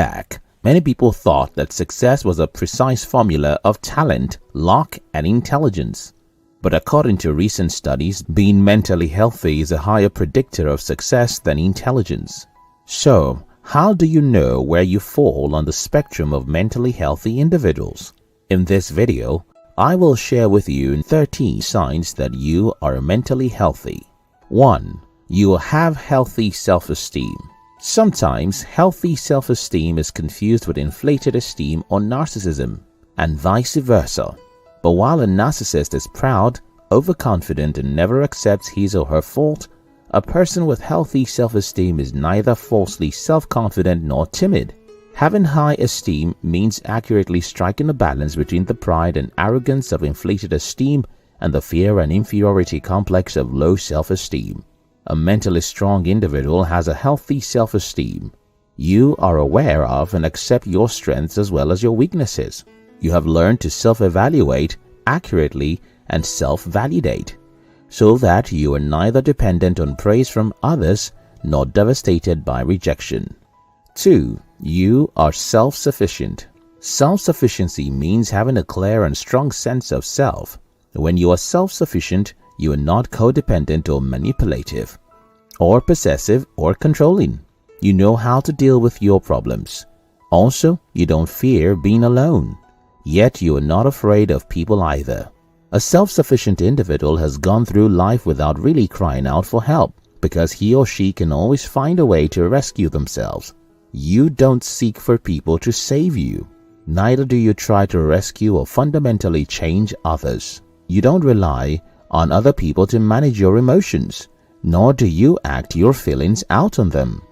back, many people thought that success was a precise formula of talent, luck, and intelligence. But according to recent studies, being mentally healthy is a higher predictor of success than intelligence. So, how do you know where you fall on the spectrum of mentally healthy individuals? In this video, I will share with you 13 signs that you are mentally healthy. 1. You have healthy self-esteem. Sometimes healthy self-esteem is confused with inflated esteem or narcissism, and vice versa. But while a narcissist is proud, overconfident, and never accepts his or her fault, a person with healthy self-esteem is neither falsely self-confident nor timid. Having high esteem means accurately striking a balance between the pride and arrogance of inflated esteem and the fear and inferiority complex of low self-esteem. A mentally strong individual has a healthy self-esteem. You are aware of and accept your strengths as well as your weaknesses. You have learned to self-evaluate accurately and self-validate, so that you are neither dependent on praise from others nor devastated by rejection. 2. You are self-sufficient. Self-sufficiency means having a clear and strong sense of self. When you are self-sufficient, you are not codependent or manipulative, or possessive or controlling. You know how to deal with your problems. Also, you don't fear being alone. Yet you are not afraid of people either. A self-sufficient individual has gone through life without really crying out for help because he or she can always find a way to rescue themselves. You don't seek for people to save you. Neither do you try to rescue or fundamentally change others. You don't rely on other people to manage your emotions, nor do you act your feelings out on them.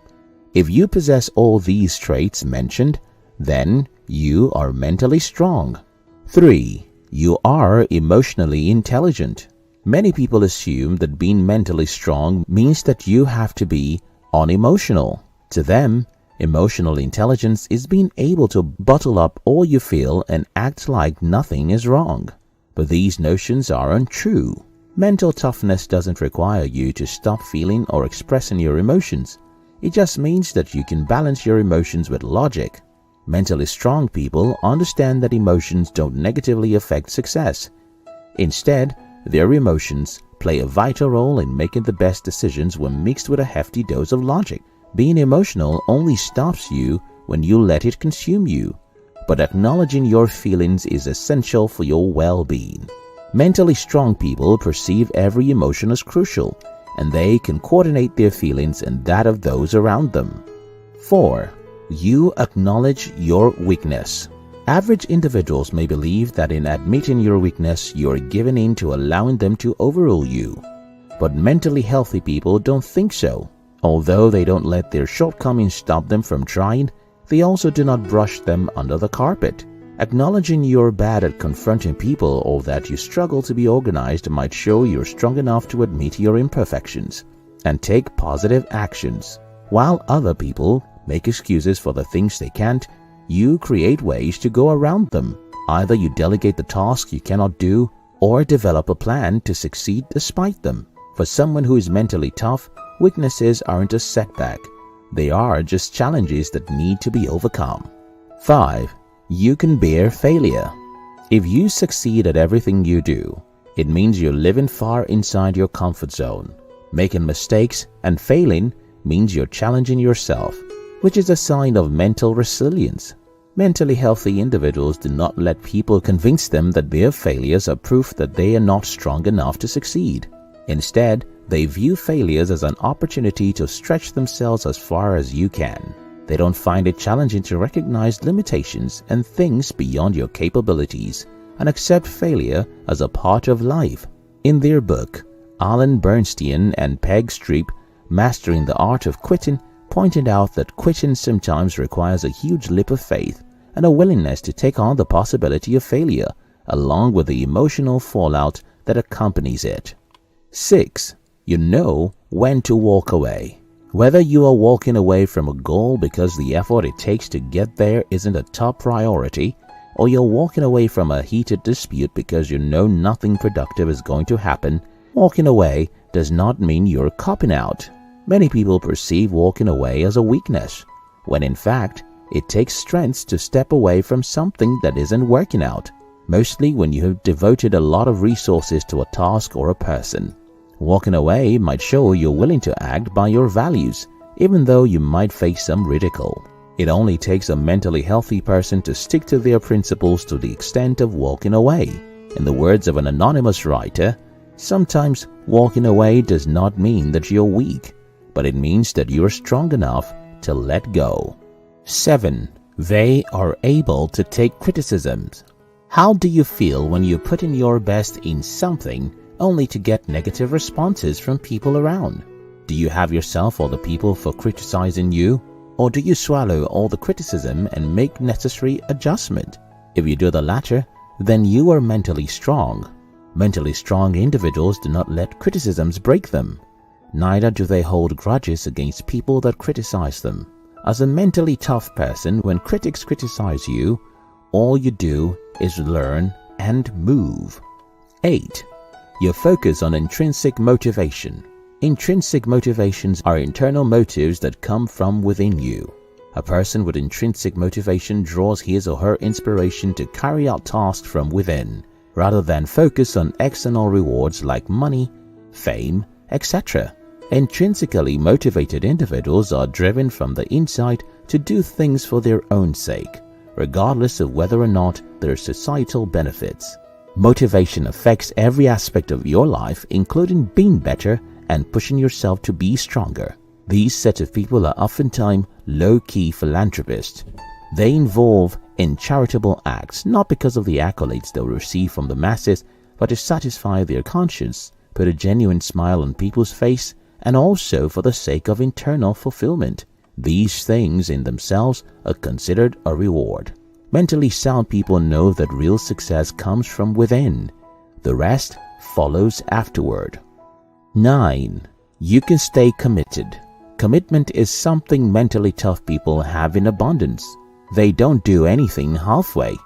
If you possess all these traits mentioned, then you are mentally strong. 3. You are emotionally intelligent. Many people assume that being mentally strong means that you have to be unemotional. To them, emotional intelligence is being able to bottle up all you feel and act like nothing is wrong. But these notions are untrue. Mental toughness doesn't require you to stop feeling or expressing your emotions. It just means that you can balance your emotions with logic. Mentally strong people understand that emotions don't negatively affect success. Instead, their emotions play a vital role in making the best decisions when mixed with a hefty dose of logic. Being emotional only stops you when you let it consume you, but acknowledging your feelings is essential for your well-being. Mentally strong people perceive every emotion as crucial, and they can coordinate their feelings and that of those around them. 4. You acknowledge your weakness. Average individuals may believe that in admitting your weakness, you are giving in to allowing them to overrule you. But mentally healthy people don't think so. Although they don't let their shortcomings stop them from trying, they also do not brush them under the carpet. Acknowledging you're bad at confronting people or that you struggle to be organized might show you're strong enough to admit your imperfections and take positive actions. While other people make excuses for the things they can't, you create ways to go around them. Either you delegate the task you cannot do or develop a plan to succeed despite them. For someone who is mentally tough, weaknesses aren't a setback. They are just challenges that need to be overcome. 5. You can bear failure. If you succeed at everything you do, it means you're living far inside your comfort zone. Making mistakes and failing means you're challenging yourself, which is a sign of mental resilience. Mentally healthy individuals do not let people convince them that their failures are proof that they are not strong enough to succeed. Instead, they view failures as an opportunity to stretch themselves as far as you can. They don't find it challenging to recognize limitations and things beyond your capabilities and accept failure as a part of life. In their book, Alan Bernstein and Peg Streep, Mastering the Art of Quitting, pointed out that quitting sometimes requires a huge leap of faith and a willingness to take on the possibility of failure, along with the emotional fallout that accompanies it. 6. You know when to walk away. Whether you are walking away from a goal because the effort it takes to get there isn't a top priority, or you're walking away from a heated dispute because you know nothing productive is going to happen, walking away does not mean you're copping out. Many people perceive walking away as a weakness, when in fact, It takes strength to step away from something that isn't working out, mostly when you have devoted a lot of resources to a task or a person. Walking away might show you're willing to act by your values, even though you might face some ridicule. It only takes a mentally healthy person to stick to their principles to the extent of walking away. In the words of an anonymous writer, sometimes walking away does not mean that you're weak, but it means that you're strong enough to let go. 7. They are able to take criticisms. How do you feel when you put in your best in something only to get negative responses from people around? Do you have yourself or the people for criticizing you? Or do you swallow all the criticism and make necessary adjustment? If you do the latter, then you are mentally strong. Mentally strong individuals do not let criticisms break them. Neither do they hold grudges against people that criticize them. As a mentally tough person, when critics criticize you, all you do is learn and move. 8. You focus on intrinsic motivation. Intrinsic motivations are internal motives that come from within you. A person with intrinsic motivation draws his or her inspiration to carry out tasks from within, rather than focus on external rewards like money, fame, etc. Intrinsically motivated individuals are driven from the inside to do things for their own sake, regardless of whether or not there are societal benefits. Motivation affects every aspect of your life, including being better and pushing yourself to be stronger. These set of people are oftentimes low-key philanthropists. They involve in charitable acts not because of the accolades they'll receive from the masses, but to satisfy their conscience, put a genuine smile on people's face, and also for the sake of internal fulfillment. These things in themselves are considered a reward. Mentally sound people know that real success comes from within. The rest follows afterward. 9. You can stay committed. Commitment is something mentally tough people have in abundance. They don't do anything halfway.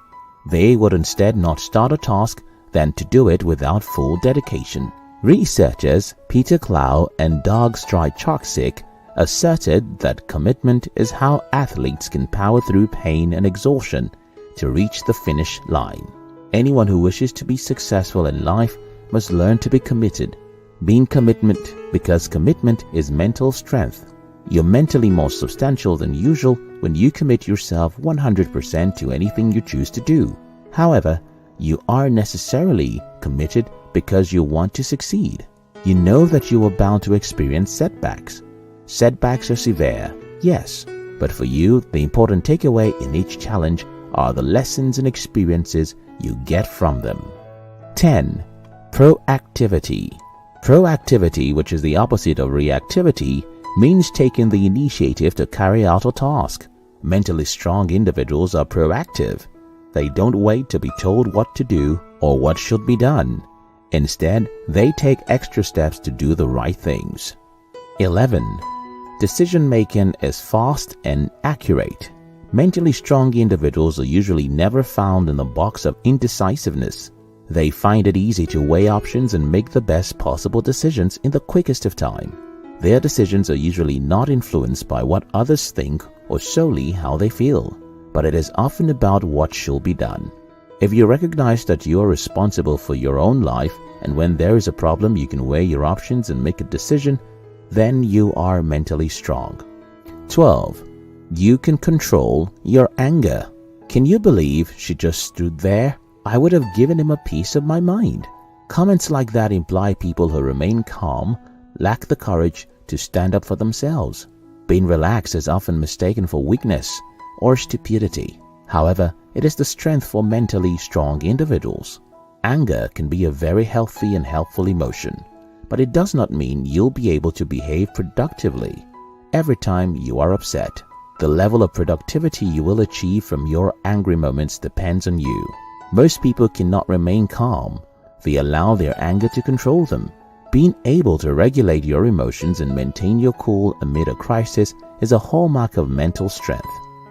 They would instead not start a task than to do it without full dedication. Researchers Peter Clow and Doug Strycharczyk asserted that commitment is how athletes can power through pain and exhaustion to reach the finish line. Anyone who wishes to be successful in life must learn to be committed. Being commitment, because commitment is mental strength. You're mentally more substantial than usual when you commit yourself 100% to anything you choose to do. However, you are necessarily committed because you want to succeed. You know that you are bound to experience setbacks. Setbacks are severe, yes, but for you, the important takeaway in each challenge are the lessons and experiences you get from them. 10. Proactivity. Proactivity, which is the opposite of reactivity, means taking the initiative to carry out a task. Mentally strong individuals are proactive. They don't wait to be told what to do or what should be done. Instead, they take extra steps to do the right things. 11. Decision-making is fast and accurate. Mentally strong individuals are usually never found in the box of indecisiveness. They find it easy to weigh options and make the best possible decisions in the quickest of time. Their decisions are usually not influenced by what others think or solely how they feel, but it is often about what should be done. If you recognize that you are responsible for your own life, and when there is a problem you can weigh your options and make a decision, then you are mentally strong. 12. You can control your anger. Can you believe she just stood there? I would have given him a piece of my mind. Comments like that imply people who remain calm lack the courage to stand up for themselves. Being relaxed is often mistaken for weakness or stupidity. However, it is the strength for mentally strong individuals. Anger can be a very healthy and helpful emotion, but it does not mean you'll be able to behave productively every time you are upset. The level of productivity you will achieve from your angry moments depends on you. Most people cannot remain calm. They allow their anger to control them. Being able to regulate your emotions and maintain your cool amid a crisis is a hallmark of mental strength.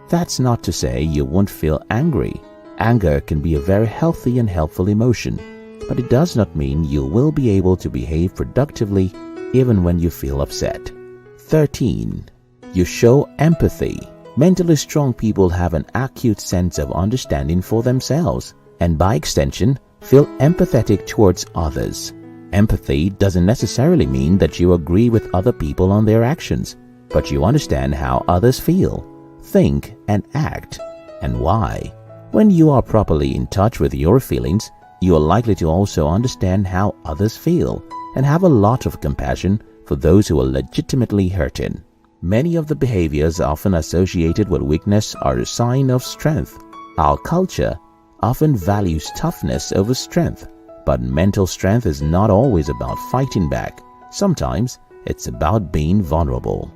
That's not to say you won't feel angry. Anger can be a very healthy and helpful emotion, but it does not mean you will be able to behave productively even when you feel upset. 13. You show empathy. Mentally strong people have an acute sense of understanding for themselves and by extension feel empathetic towards others. Empathy doesn't necessarily mean that you agree with other people on their actions, but you understand how others feel, think and act, and why. When you are properly in touch with your feelings, you are likely to also understand how others feel and have a lot of compassion for those who are legitimately hurting. Many of the behaviors often associated with weakness are a sign of strength. Our culture often values toughness over strength, but mental strength is not always about fighting back. Sometimes it's about being vulnerable.